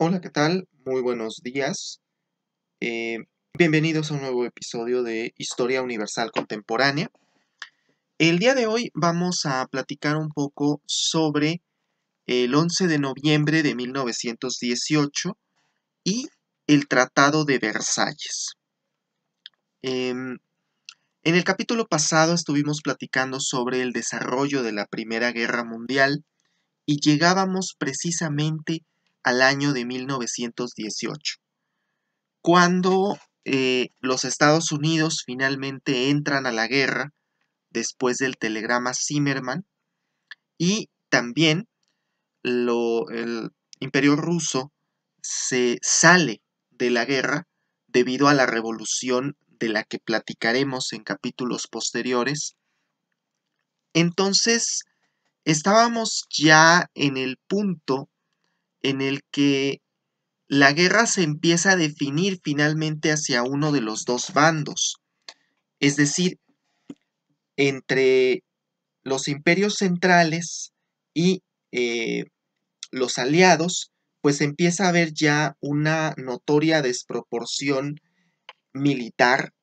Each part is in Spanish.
Hola, ¿qué tal? Muy buenos días. Eh, Bienvenidos a un nuevo episodio de Historia Universal Contemporánea. El día de hoy vamos a platicar un poco sobre el 11 de noviembre de 1918 y el Tratado de Versalles. En el capítulo pasado estuvimos platicando sobre el desarrollo de la Primera Guerra Mundial y llegábamos precisamente al año de 1918. Cuando los Estados Unidos finalmente entran a la guerra después del telegrama Zimmerman y también el Imperio Ruso se sale de la guerra debido a la revolución de la que platicaremos en capítulos posteriores. Entonces, estábamos ya en el punto en el que la guerra se empieza a definir finalmente hacia uno de los dos bandos, es decir, entre los imperios centrales y los aliados, pues empieza a haber ya una notoria desproporción militar,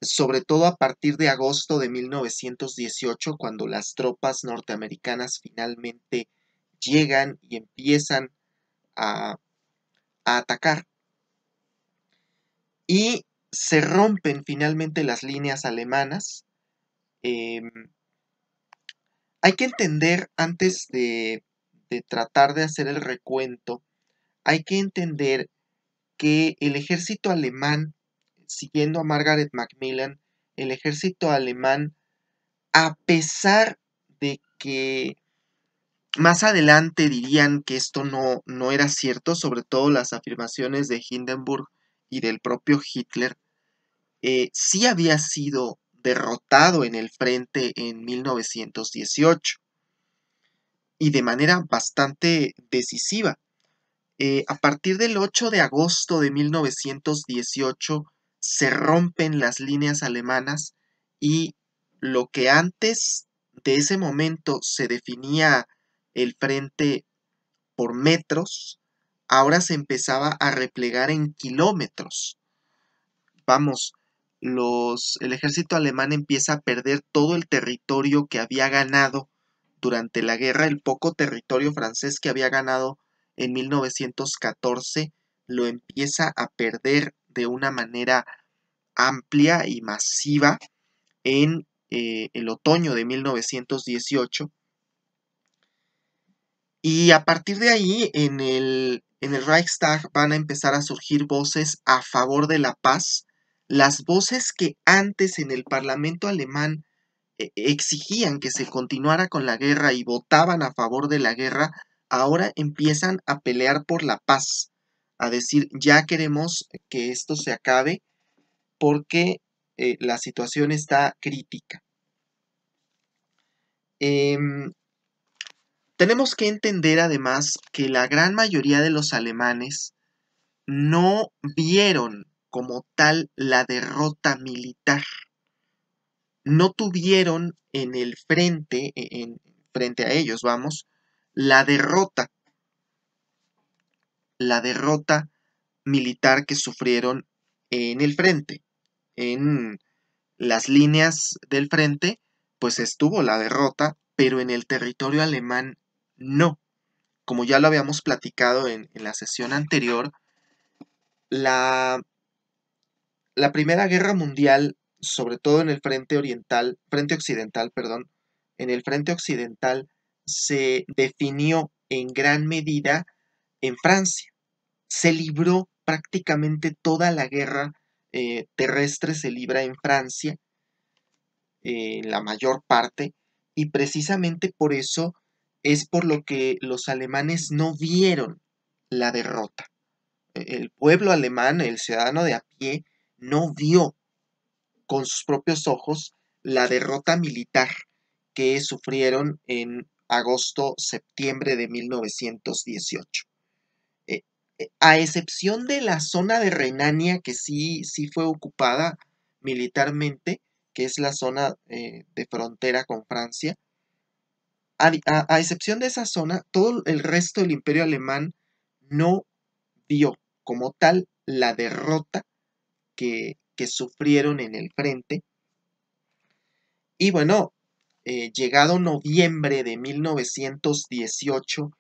sobre todo a partir de agosto de 1918, cuando las tropas norteamericanas finalmente llegan y empiezan a, a atacar. Y se rompen finalmente las líneas alemanas. Hay que entender, antes de tratar de hacer el recuento, hay que entender que el ejército alemán, siguiendo a Margaret Macmillan, el ejército alemán, a pesar de que más adelante dirían que esto no era cierto, sobre todo las afirmaciones de Hindenburg y del propio Hitler, sí había sido derrotado en el frente en 1918 y de manera bastante decisiva. A partir del 8 de agosto de 1918 se rompen las líneas alemanas y lo que antes de ese momento se definía el frente por metros, ahora se empezaba a replegar en kilómetros. Vamos, el ejército alemán empieza a perder todo el territorio que había ganado durante la guerra, el poco territorio francés que había ganado en 1914, lo empieza a perder de una manera amplia y masiva en el otoño de 1918. Y a partir de ahí, en el Reichstag van a empezar a surgir voces a favor de la paz, las voces que antes en el Parlamento alemán exigían que se continuara con la guerra y votaban a favor de la guerra, ahora empiezan a pelear por la paz, a decir, ya queremos que esto se acabe porque la situación está crítica. Tenemos que entender además que la gran mayoría de los alemanes no vieron como tal la derrota militar. No tuvieron en el frente, frente a ellos, vamos, la derrota militar que sufrieron en el frente. En las líneas del frente, pues estuvo la derrota, pero en el territorio alemán no. Como ya lo habíamos platicado en la sesión anterior, la, la Primera Guerra Mundial, sobre todo en el frente occidental, perdón, en el frente occidental se definió en gran medida en Francia. Se libró prácticamente toda la guerra terrestre, se libra en Francia, la mayor parte, y precisamente por eso es por lo que los alemanes no vieron la derrota. El pueblo alemán, el ciudadano de a pie, no vio con sus propios ojos la derrota militar que sufrieron en agosto-septiembre de 1918. A excepción de la zona de Renania, que sí fue ocupada militarmente, que es la zona de frontera con Francia, a excepción de esa zona, todo el resto del imperio alemán no vio como tal la derrota que sufrieron en el frente. Y bueno, llegado noviembre de 1918,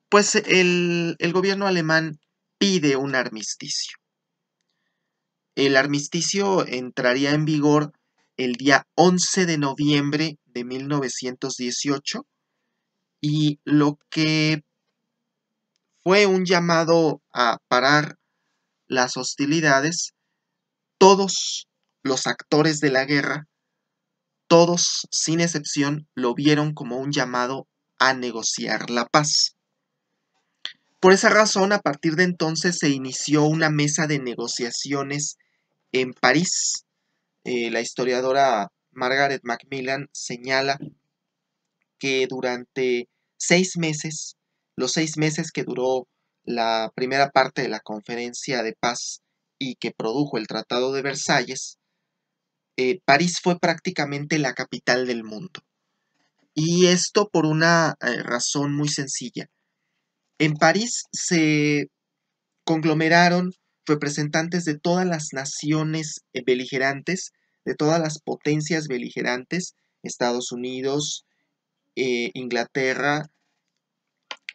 pues el gobierno alemán pide un armisticio. El armisticio entraría en vigor el día 11 de noviembre de 1918 y lo que fue un llamado a parar las hostilidades, todos los actores de la guerra, todos sin excepción, lo vieron como un llamado a negociar la paz. Por esa razón, a partir de entonces se inició una mesa de negociaciones en París. La historiadora Margaret Macmillan señala que durante 6 meses, los 6 meses que duró la primera parte de la conferencia de paz y que produjo el Tratado de Versalles, París fue prácticamente la capital del mundo. Y esto por una razón muy sencilla. En París se conglomeraron representantes de todas las naciones beligerantes, de todas las potencias beligerantes, Estados Unidos, Inglaterra,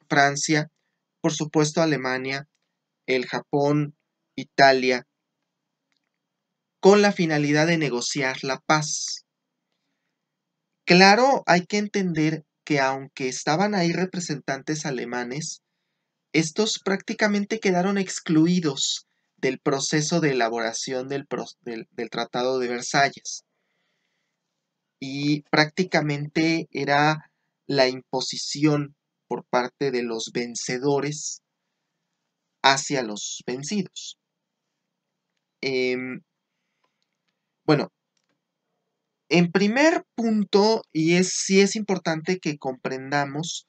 Francia, por supuesto Alemania, el Japón, Italia, con la finalidad de negociar la paz. Claro, hay que entender que aunque estaban ahí representantes alemanes, estos prácticamente quedaron excluidos del proceso de elaboración del Tratado de Versalles. Y prácticamente era la imposición por parte de los vencedores hacia los vencidos. Bueno, en primer punto, sí es importante que comprendamos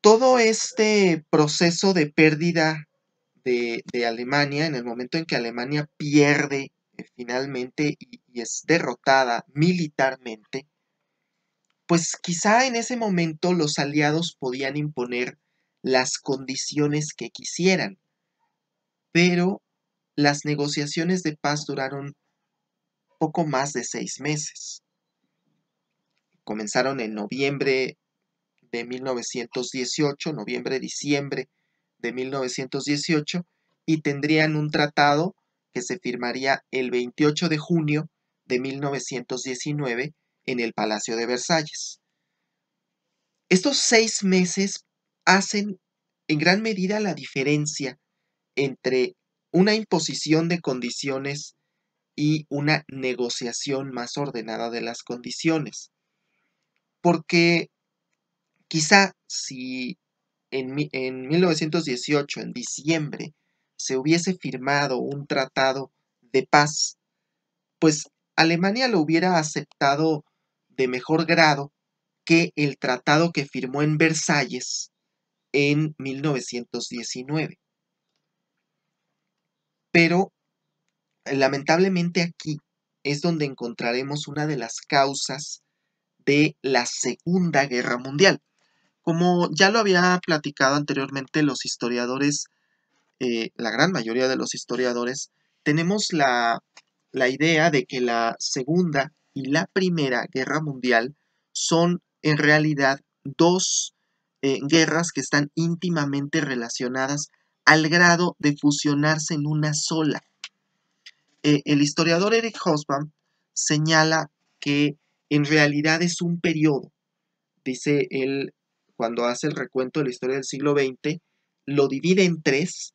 todo este proceso de pérdida de Alemania, en el momento en que Alemania pierde finalmente y es derrotada militarmente, pues quizá en ese momento los aliados podían imponer las condiciones que quisieran, pero las negociaciones de paz duraron poco más de 6 meses. Comenzaron en noviembre de 1918, noviembre-diciembre de 1918, y tendrían un tratado que se firmaría el 28 de junio de 1919 en el Palacio de Versalles. Estos 6 meses hacen en gran medida la diferencia entre una imposición de condiciones y una negociación más ordenada de las condiciones. Porque quizá si en 1918, en diciembre, se hubiese firmado un tratado de paz, pues Alemania lo hubiera aceptado de mejor grado que el tratado que firmó en Versalles en 1919. Pero lamentablemente aquí es donde encontraremos una de las causas de la Segunda Guerra Mundial. Como ya lo había platicado anteriormente, los historiadores, la gran mayoría de los historiadores, tenemos la idea de que la Segunda y la Primera Guerra Mundial son en realidad dos guerras que están íntimamente relacionadas al grado de fusionarse en una sola. El historiador Eric Hobsbawm señala que en realidad es un periodo. Dice él, cuando hace el recuento de la historia del siglo XX, lo divide en tres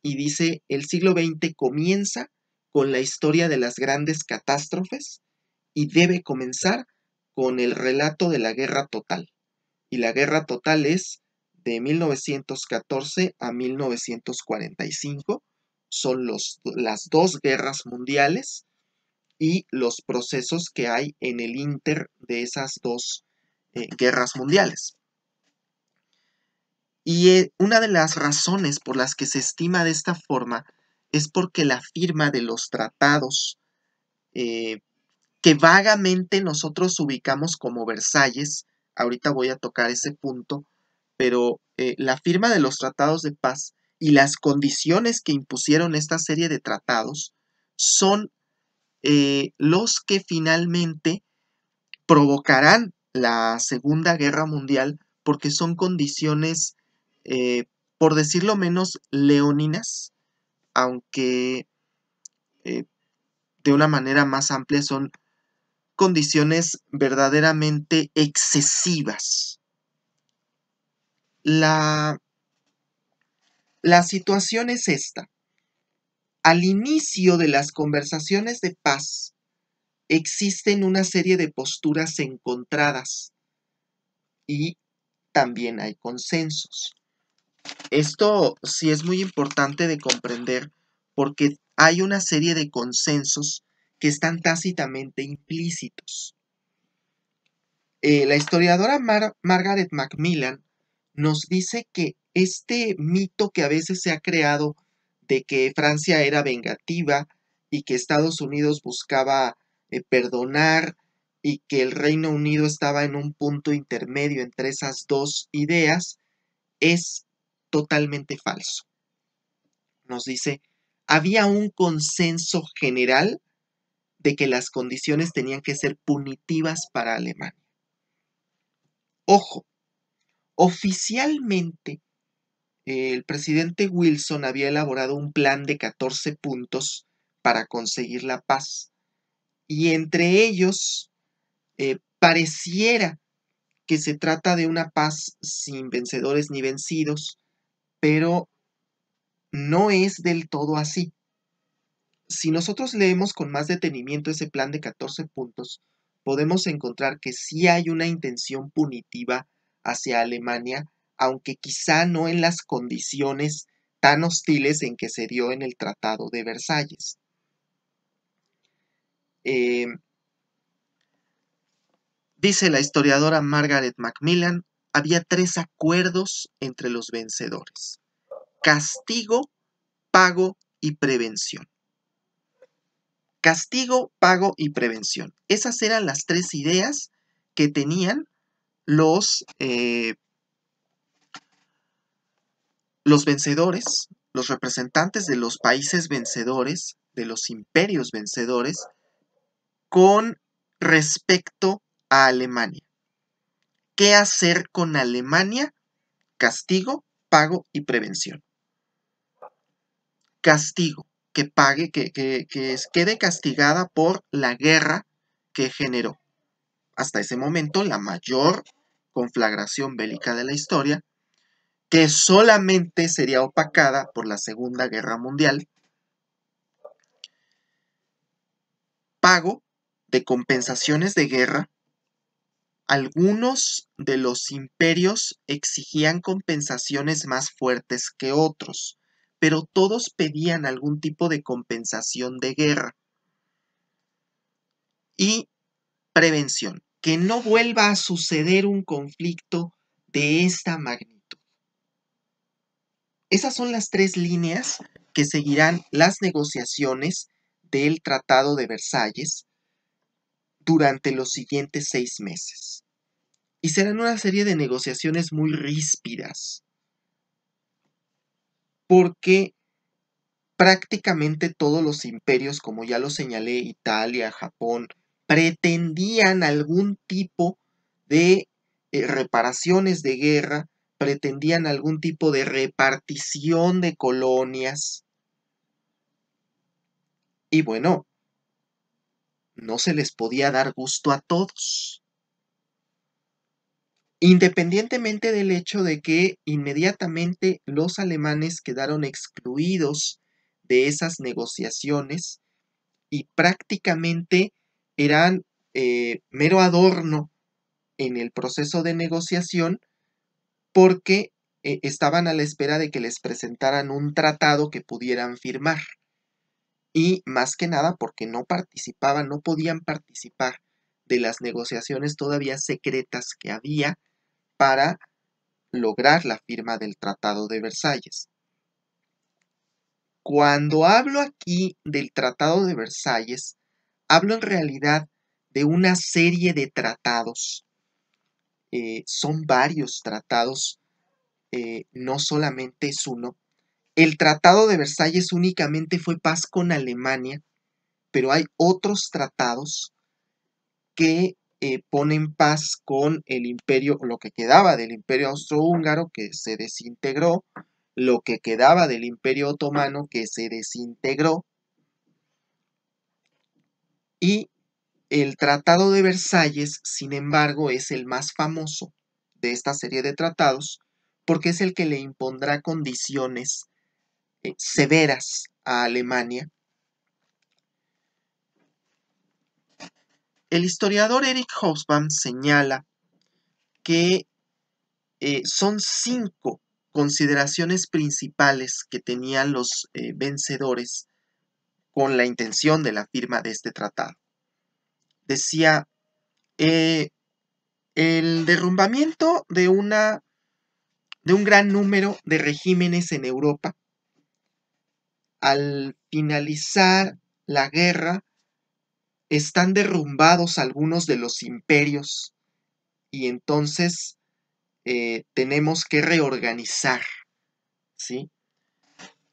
y dice, el siglo XX comienza con la historia de las grandes catástrofes y debe comenzar con el relato de la guerra total. Y la guerra total es de 1914 a 1945. Son las dos guerras mundiales y los procesos que hay en el inter de esas dos guerras mundiales. Y una de las razones por las que se estima de esta forma es porque la firma de los tratados que vagamente nosotros ubicamos como Versalles, ahorita voy a tocar ese punto, pero la firma de los tratados de paz y las condiciones que impusieron esta serie de tratados son los que finalmente provocarán la Segunda Guerra Mundial, porque son condiciones, eh, por decirlo menos, leoninas, aunque de una manera más amplia son condiciones verdaderamente excesivas. La situación es esta. Al inicio de las conversaciones de paz existen una serie de posturas encontradas y también hay consensos. Esto sí es muy importante de comprender porque hay una serie de consensos que están tácitamente implícitos. La historiadora Margaret Macmillan nos dice que este mito que a veces se ha creado de que Francia era vengativa y que Estados Unidos buscaba perdonar y que el Reino Unido estaba en un punto intermedio entre esas dos ideas, es totalmente falso. Nos dice, había un consenso general de que las condiciones tenían que ser punitivas para Alemania. Ojo, oficialmente el presidente Wilson había elaborado un plan de 14 puntos para conseguir la paz y entre ellos pareciera que se trata de una paz sin vencedores ni vencidos, pero no es del todo así. Si nosotros leemos con más detenimiento ese plan de 14 puntos, podemos encontrar que sí hay una intención punitiva hacia Alemania, aunque quizá no en las condiciones tan hostiles en que se dio en el Tratado de Versalles. Dice la historiadora Margaret Macmillan, había 3 acuerdos entre los vencedores: castigo, pago y prevención. Castigo, pago y prevención. Esas eran las 3 ideas que tenían los vencedores, los representantes de los países vencedores, de los imperios vencedores, con respecto a Alemania. ¿Qué hacer con Alemania? Castigo, pago y prevención. Castigo, que pague, que quede castigada por la guerra que generó. Hasta ese momento, la mayor conflagración bélica de la historia, que solamente sería opacada por la Segunda Guerra Mundial. Pago de compensaciones de guerra. Algunos de los imperios exigían compensaciones más fuertes que otros, pero todos pedían algún tipo de compensación de guerra. Y prevención, que no vuelva a suceder un conflicto de esta magnitud. Esas son las 3 líneas que seguirán las negociaciones del Tratado de Versalles durante los siguientes 6 meses. Y serán una serie de negociaciones muy ríspidas, porque prácticamente todos los imperios, como ya lo señalé, Italia, Japón, pretendían algún tipo de reparaciones de guerra, pretendían algún tipo de repartición de colonias. Y bueno, no se les podía dar gusto a todos. Independientemente del hecho de que inmediatamente los alemanes quedaron excluidos de esas negociaciones y prácticamente eran mero adorno en el proceso de negociación porque estaban a la espera de que les presentaran un tratado que pudieran firmar. Y más que nada porque no participaban, no podían participar de las negociaciones todavía secretas que había para lograr la firma del Tratado de Versalles. Cuando hablo aquí del Tratado de Versalles, hablo en realidad de una serie de tratados. Son varios tratados no solamente es uno. El Tratado de Versalles únicamente fue paz con Alemania, pero hay otros tratados que ponen paz con el imperio, lo que quedaba del imperio austrohúngaro, que se desintegró, lo que quedaba del imperio otomano, que se desintegró, y el Tratado de Versalles, sin embargo, es el más famoso de esta serie de tratados, porque es el que le impondrá condiciones severas a Alemania. El historiador Eric Hobsbawm señala que son 5 consideraciones principales que tenían los vencedores con la intención de la firma de este tratado. Decía, el derrumbamiento de un gran número de regímenes en Europa. Al finalizar la guerra, están derrumbados algunos de los imperios y entonces tenemos que reorganizar, ¿sí?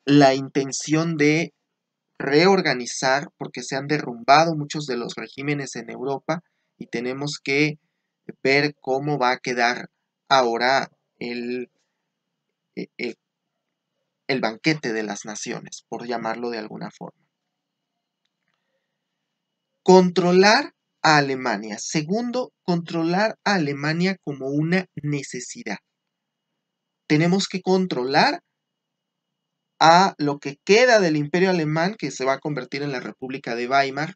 La intención de reorganizar, porque se han derrumbado muchos de los regímenes en Europa y tenemos que ver cómo va a quedar ahora el banquete de las naciones, por llamarlo de alguna forma. Controlar a Alemania. Segundo, controlar a Alemania como una necesidad. Tenemos que controlar a lo que queda del Imperio Alemán, que se va a convertir en la República de Weimar.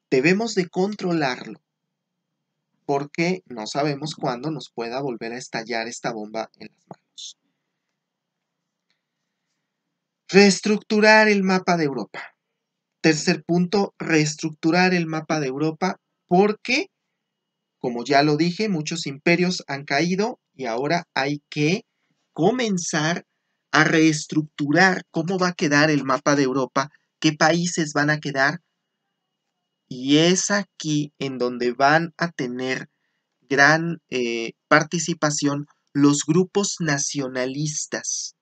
Debemos de controlarlo, porque no sabemos cuándo nos pueda volver a estallar esta bomba en las manos. Reestructurar el mapa de Europa. Tercer punto, reestructurar el mapa de Europa, porque, como ya lo dije, muchos imperios han caído y ahora hay que comenzar a reestructurar cómo va a quedar el mapa de Europa, qué países van a quedar, y es aquí en donde van a tener gran participación los grupos nacionalistas,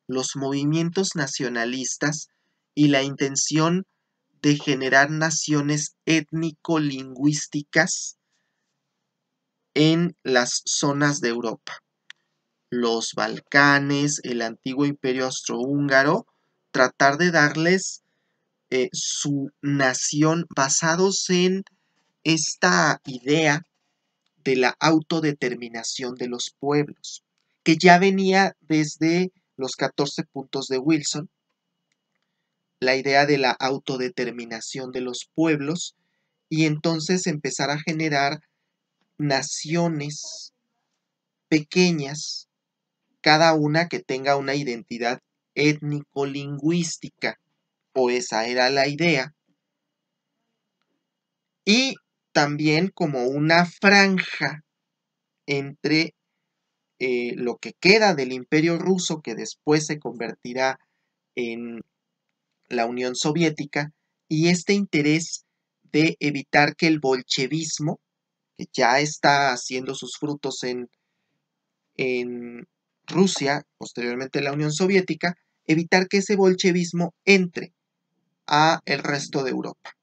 los movimientos nacionalistas y la intención de generar naciones étnico-lingüísticas en las zonas de Europa. Los Balcanes, el antiguo imperio austrohúngaro, tratar de darles su nación basados en esta idea de la autodeterminación de los pueblos, que ya venía desde los 14 puntos de Wilson, la idea de la autodeterminación de los pueblos, y entonces empezar a generar naciones pequeñas, cada una que tenga una identidad étnico-lingüística, o esa era la idea, y también como una franja entre lo que queda del Imperio Ruso, que después se convertirá en la Unión Soviética, y este interés de evitar que el bolchevismo, que ya está haciendo sus frutos en Rusia, posteriormente en la Unión Soviética, evitar que ese bolchevismo entre a el resto de Europa.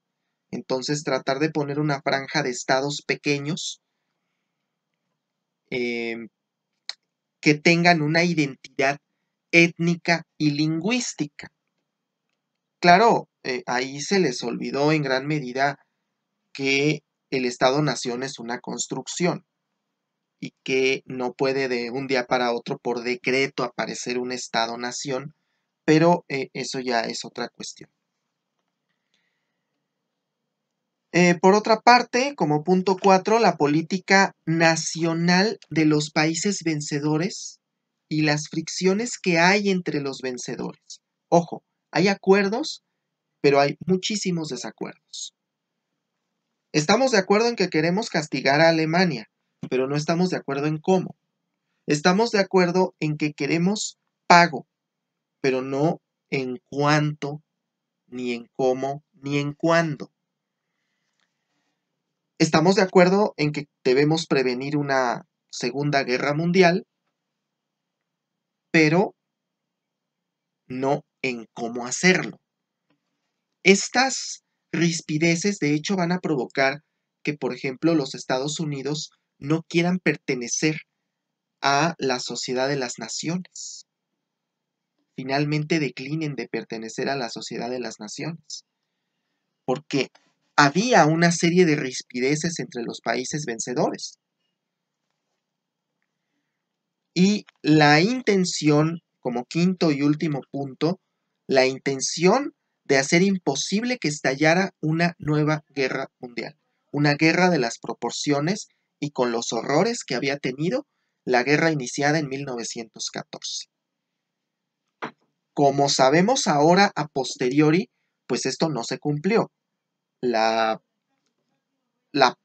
Entonces tratar de poner una franja de estados pequeños que tengan una identidad étnica y lingüística. Claro, ahí se les olvidó en gran medida que el Estado-nación es una construcción y que no puede de un día para otro por decreto aparecer un Estado-nación, pero eso ya es otra cuestión. Por otra parte, como punto 4, la política nacional de los países vencedores y las fricciones que hay entre los vencedores. Ojo, hay acuerdos, pero hay muchísimos desacuerdos. Estamos de acuerdo en que queremos castigar a Alemania, pero no estamos de acuerdo en cómo. Estamos de acuerdo en que queremos pago, pero no en cuánto, ni en cómo, ni en cuándo. Estamos de acuerdo en que debemos prevenir una Segunda Guerra Mundial, pero no en cómo hacerlo. Estas rispideces, de hecho, van a provocar que, por ejemplo, los Estados Unidos no quieran pertenecer a la Sociedad de las Naciones. Finalmente declinen de pertenecer a la Sociedad de las Naciones. Porque había una serie de rispideces entre los países vencedores. Y la intención, como quinto y último punto, la intención de hacer imposible que estallara una nueva guerra mundial. Una guerra de las proporciones y con los horrores que había tenido la guerra iniciada en 1914. Como sabemos ahora a posteriori, pues esto no se cumplió. La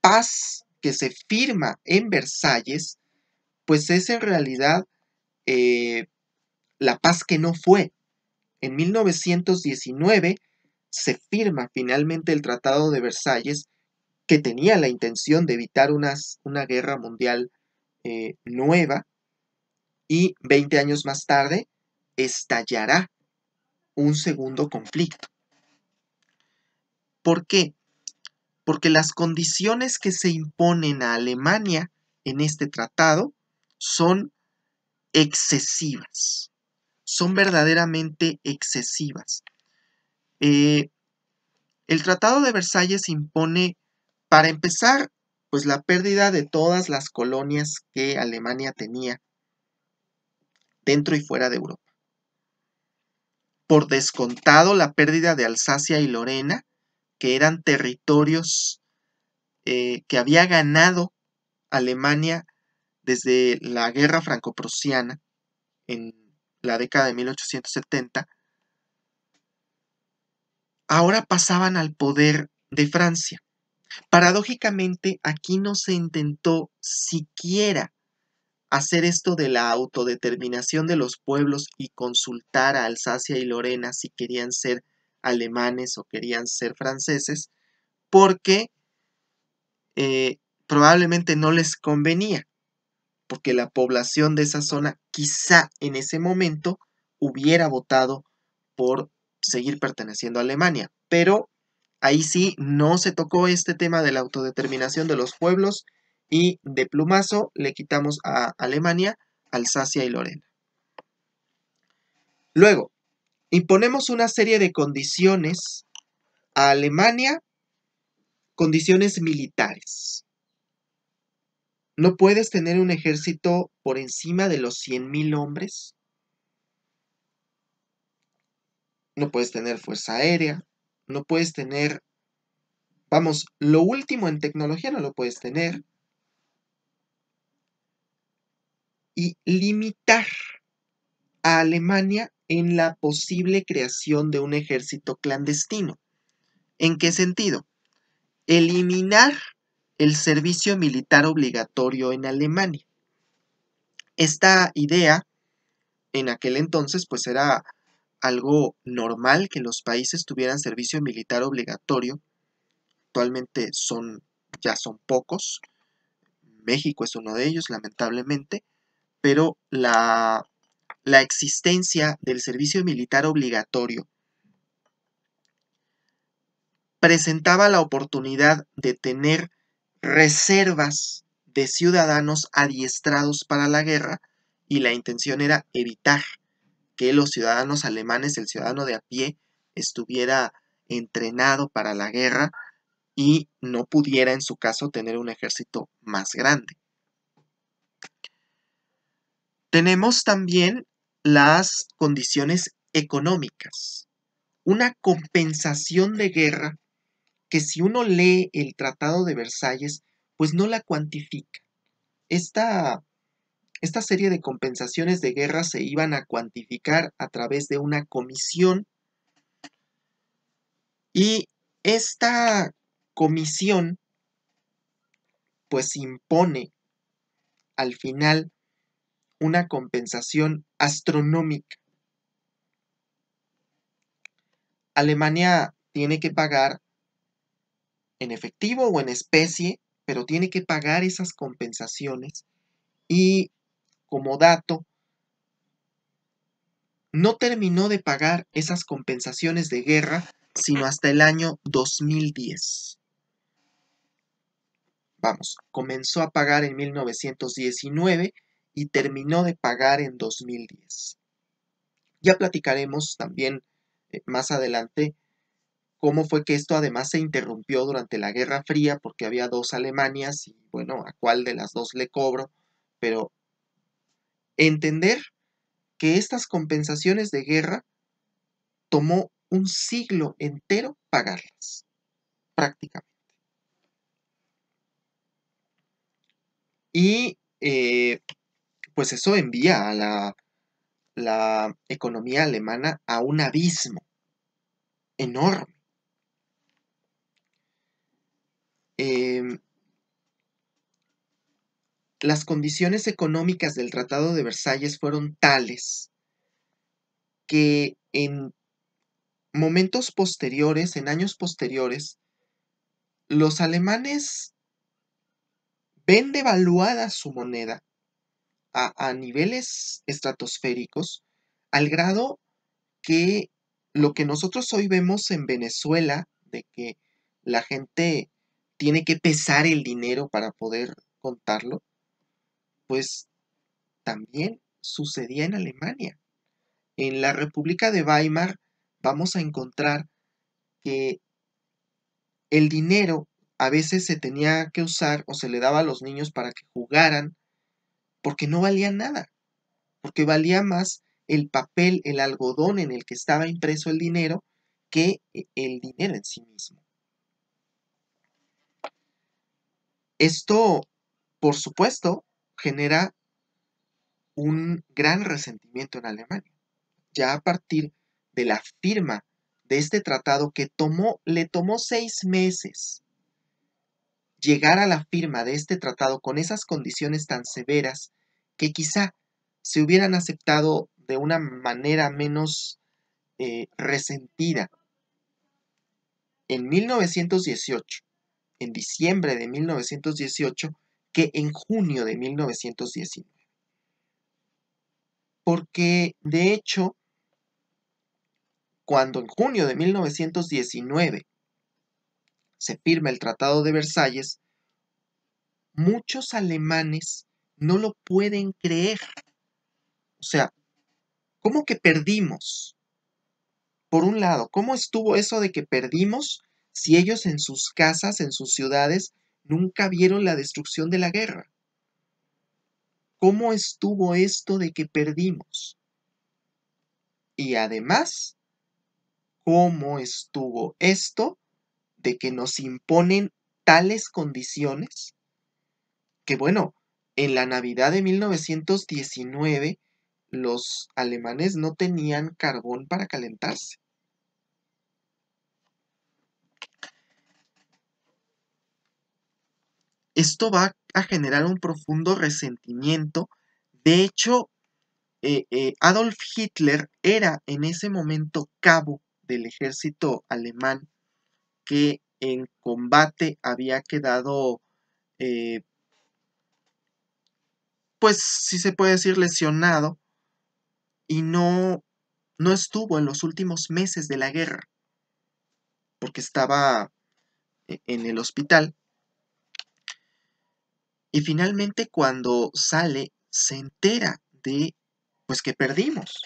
paz que se firma en Versalles, pues es en realidad la paz que no fue. En 1919 se firma finalmente el Tratado de Versalles, que tenía la intención de evitar una guerra mundial nueva, y 20 años más tarde estallará un segundo conflicto. ¿Por qué? Porque las condiciones que se imponen a Alemania en este tratado son excesivas, son verdaderamente excesivas. El Tratado de Versalles impone, para empezar, pues la pérdida de todas las colonias que Alemania tenía dentro y fuera de Europa. Por descontado, la pérdida de Alsacia y Lorena, que eran territorios que había ganado Alemania desde la guerra franco-prusiana en la década de 1870, ahora pasaban al poder de Francia. Paradójicamente, aquí no se intentó siquiera hacer esto de la autodeterminación de los pueblos y consultar a Alsacia y Lorena si querían ser alemanes o querían ser franceses, porque probablemente no les convenía, porque la población de esa zona quizá en ese momento hubiera votado por seguir perteneciendo a Alemania, pero ahí sí no se tocó este tema de la autodeterminación de los pueblos y de plumazo le quitamos a Alemania, Alsacia y Lorena. Luego, imponemos una serie de condiciones a Alemania, condiciones militares. No puedes tener un ejército por encima de los 100,000 hombres. No puedes tener fuerza aérea. No puedes tener, vamos, lo último en tecnología no lo puedes tener. Y limitar a Alemania en la posible creación de un ejército clandestino. ¿En qué sentido? Eliminar el servicio militar obligatorio en Alemania. Esta idea en aquel entonces pues era algo normal que los países tuvieran servicio militar obligatorio. Actualmente ya son pocos. México es uno de ellos, lamentablemente, pero la existencia del servicio militar obligatorio presentaba la oportunidad de tener reservas de ciudadanos adiestrados para la guerra, y la intención era evitar que los ciudadanos alemanes, el ciudadano de a pie, estuviera entrenado para la guerra y no pudiera en su caso tener un ejército más grande. Tenemos también las condiciones económicas, una compensación de guerra que si uno lee el Tratado de Versalles, pues no la cuantifica. Esta serie de compensaciones de guerra se iban a cuantificar a través de una comisión, y esta comisión pues impone al final una compensación astronómica. Alemania tiene que pagar en efectivo o en especie, pero tiene que pagar esas compensaciones, Y como dato, no terminó de pagar esas compensaciones de guerra sino hasta el año 2010. Vamos, comenzó a pagar en 1919 y terminó de pagar en 2010. Ya platicaremos también más adelante cómo fue que esto además se interrumpió durante la Guerra Fría porque había dos Alemanias y bueno, a cuál de las dos le cobro, pero entender que estas compensaciones de guerra tomó un siglo entero pagarlas, prácticamente. Y pues eso envía a la economía alemana a un abismo enorme. Eh, las condiciones económicas del Tratado de Versalles fueron tales que en momentos posteriores, en años posteriores, los alemanes ven devaluada su moneda a niveles estratosféricos, al grado que lo que nosotros hoy vemos en Venezuela, de que la gente tiene que pesar el dinero para poder contarlo, pues también sucedía en Alemania. En la República de Weimar vamos a encontrar que el dinero a veces se tenía que usar o se le daba a los niños para que jugaran porque no valía nada, porque valía más el papel, el algodón en el que estaba impreso el dinero que el dinero en sí mismo. Esto, por supuesto, genera un gran resentimiento en Alemania. Ya a partir de la firma de este tratado que le tomó 6 meses llegar a la firma de este tratado con esas condiciones tan severas que quizá se hubieran aceptado de una manera menos resentida en 1918, en diciembre de 1918, que en junio de 1919. Porque, de hecho, cuando en junio de 1919 se firma el Tratado de Versalles, muchos alemanes no lo pueden creer. O sea, ¿cómo que perdimos? Por un lado, ¿cómo estuvo eso de que perdimos si ellos en sus casas, en sus ciudades, nunca vieron la destrucción de la guerra? ¿Cómo estuvo esto de que perdimos? Y además, ¿cómo estuvo esto de que nos imponen tales condiciones que, bueno, en la Navidad de 1919 los alemanes no tenían carbón para calentarse? Esto va a generar un profundo resentimiento. De hecho, Adolf Hitler era en ese momento cabo del ejército alemán que en combate había quedado, eh, pues si se puede decir, lesionado y no estuvo en los últimos meses de la guerra porque estaba en el hospital. Y finalmente cuando sale se entera de pues que perdimos.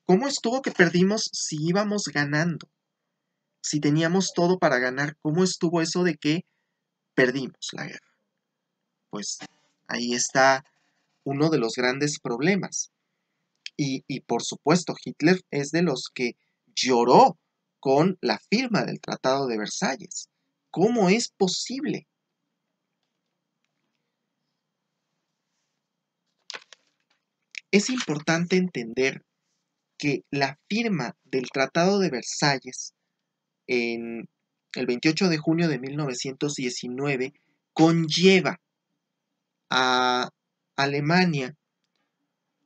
¿Cómo estuvo que perdimos si íbamos ganando? Si teníamos todo para ganar, ¿cómo estuvo eso de que perdimos la guerra? Pues ahí está uno de los grandes problemas. Y por supuesto, Hitler es de los que lloró con la firma del Tratado de Versalles. ¿Cómo es posible? Es importante entender que la firma del Tratado de Versalles en el 28 de junio de 1919 conlleva a Alemania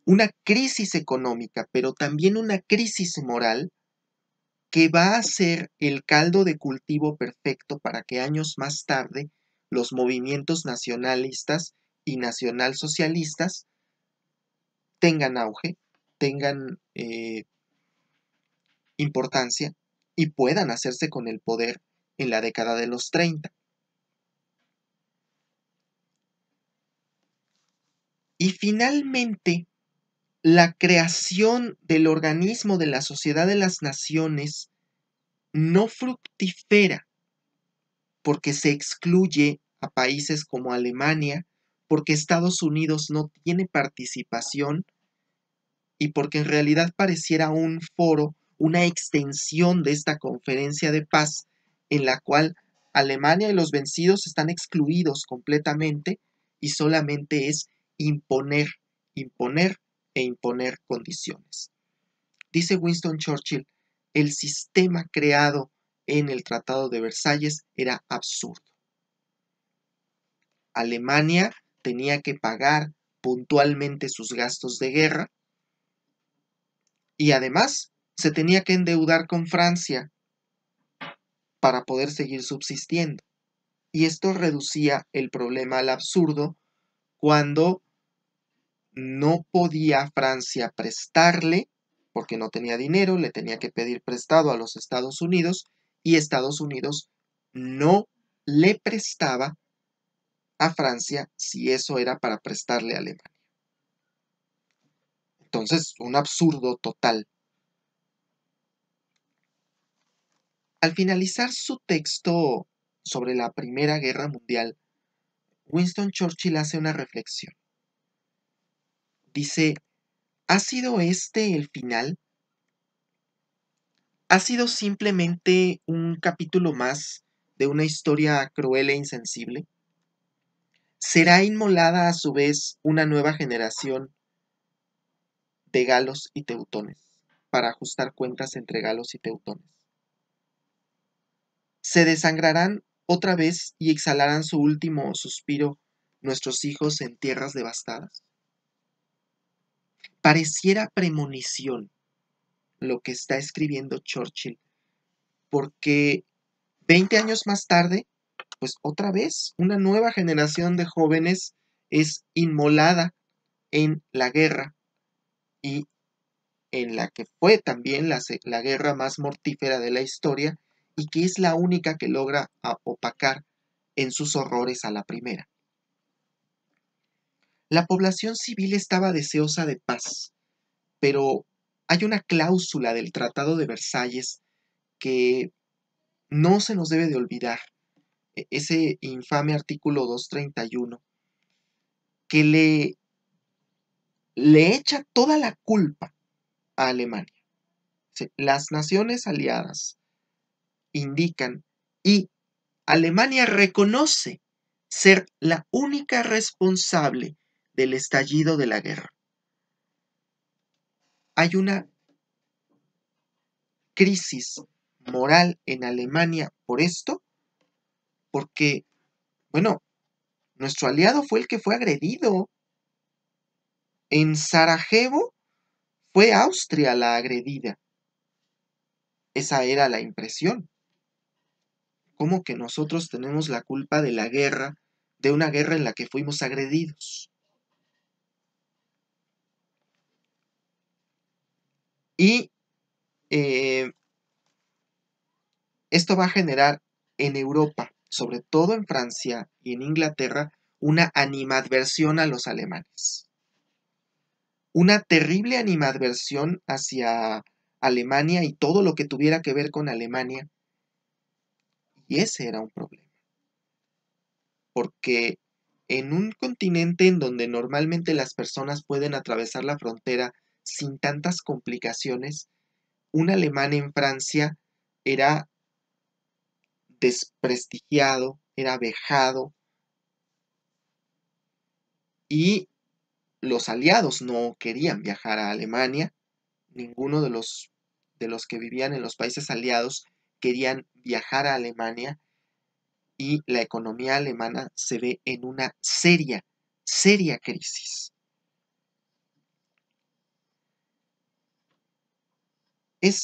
una crisis económica, pero también una crisis moral que va a ser el caldo de cultivo perfecto para que años más tarde los movimientos nacionalistas y nacionalsocialistas tengan auge, tengan importancia y puedan hacerse con el poder en la década de los 30. Y finalmente, la creación del organismo de la Sociedad de las Naciones no fructifera porque se excluye a países como Alemania, porque Estados Unidos no tiene participación y porque en realidad pareciera un foro, una extensión de esta conferencia de paz en la cual Alemania y los vencidos están excluidos completamente y solamente es imponer, imponer e imponer condiciones. Dice Winston Churchill, el sistema creado en el Tratado de Versalles era absurdo. Alemania tenía que pagar puntualmente sus gastos de guerra y además se tenía que endeudar con Francia para poder seguir subsistiendo. Y esto reducía el problema al absurdo cuando no podía Francia prestarle, porque no tenía dinero, le tenía que pedir prestado a los Estados Unidos y Estados Unidos no le prestaba a Francia si eso era para prestarle a Alemania. Entonces, un absurdo total. Al finalizar su texto sobre la Primera Guerra Mundial, Winston Churchill hace una reflexión. Dice, ¿ha sido este el final? ¿Ha sido simplemente un capítulo más de una historia cruel e insensible? ¿Será inmolada a su vez una nueva generación de galos y teutones para ajustar cuentas entre galos y teutones? ¿Se desangrarán otra vez y exhalarán su último suspiro nuestros hijos en tierras devastadas? Pareciera premonición lo que está escribiendo Churchill, porque 20 años más tarde, pues otra vez una nueva generación de jóvenes es inmolada en la guerra y en la que fue también la guerra más mortífera de la historia y que es la única que logra opacar en sus horrores a la primera. La población civil estaba deseosa de paz, pero hay una cláusula del Tratado de Versalles que no se nos debe de olvidar, ese infame artículo 231, que le echa toda la culpa a Alemania. Las naciones aliadas indican y Alemania reconoce ser la única responsable del estallido de la guerra. Hay una crisis moral en Alemania por esto, porque, bueno, nuestro aliado fue el que fue agredido. En Sarajevo fue Austria la agredida. Esa era la impresión. ¿Cómo que nosotros tenemos la culpa de la guerra, de una guerra en la que fuimos agredidos? Y esto va a generar en Europa, sobre todo en Francia y en Inglaterra, una animadversión a los alemanes. Una terrible animadversión hacia Alemania y todo lo que tuviera que ver con Alemania. Y ese era un problema. Porque en un continente en donde normalmente las personas pueden atravesar la frontera sin tantas complicaciones, un alemán en Francia era desprestigiado, era vejado y los aliados no querían viajar a Alemania, ninguno de los que vivían en los países aliados querían viajar a Alemania y la economía alemana se ve en una seria, seria crisis.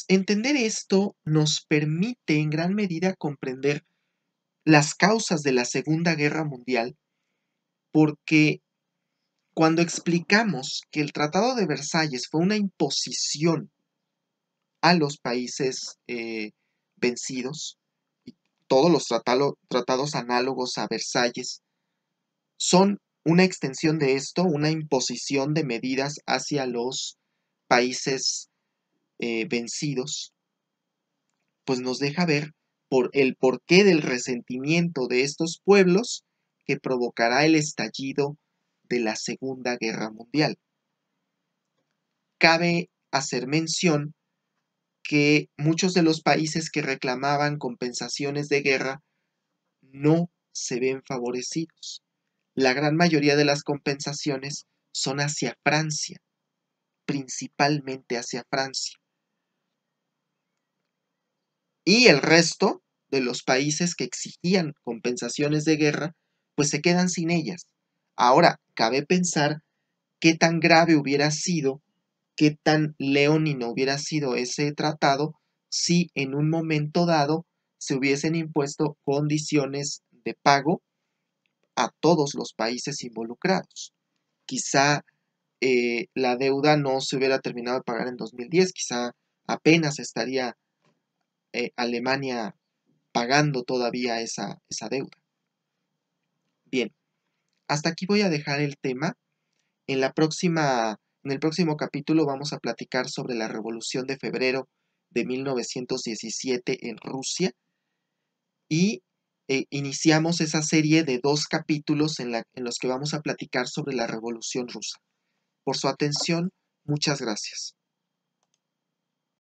Entender esto nos permite en gran medida comprender las causas de la Segunda Guerra Mundial, porque Cuando explicamos que el Tratado de Versalles fue una imposición a los países vencidos, y todos los tratados análogos a Versalles son una extensión de esto, una imposición de medidas hacia los países vencidos, pues nos deja ver por el porqué del resentimiento de estos pueblos que provocará el estallido de la Segunda Guerra Mundial. Cabe hacer mención que muchos de los países que reclamaban compensaciones de guerra no se ven favorecidos. La gran mayoría de las compensaciones son hacia Francia, principalmente hacia Francia. Y el resto de los países que exigían compensaciones de guerra, pues se quedan sin ellas. Ahora, cabe pensar qué tan grave hubiera sido, qué tan leonino hubiera sido ese tratado si en un momento dado se hubiesen impuesto condiciones de pago a todos los países involucrados. Quizá la deuda no se hubiera terminado de pagar en 2010, quizá apenas estaría Alemania pagando todavía esa deuda. Bien, hasta aquí voy a dejar el tema. En el próximo capítulo vamos a platicar sobre la Revolución de Febrero de 1917 en Rusia y iniciamos esa serie de 2 capítulos en los que vamos a platicar sobre la Revolución Rusa. Por su atención, muchas gracias.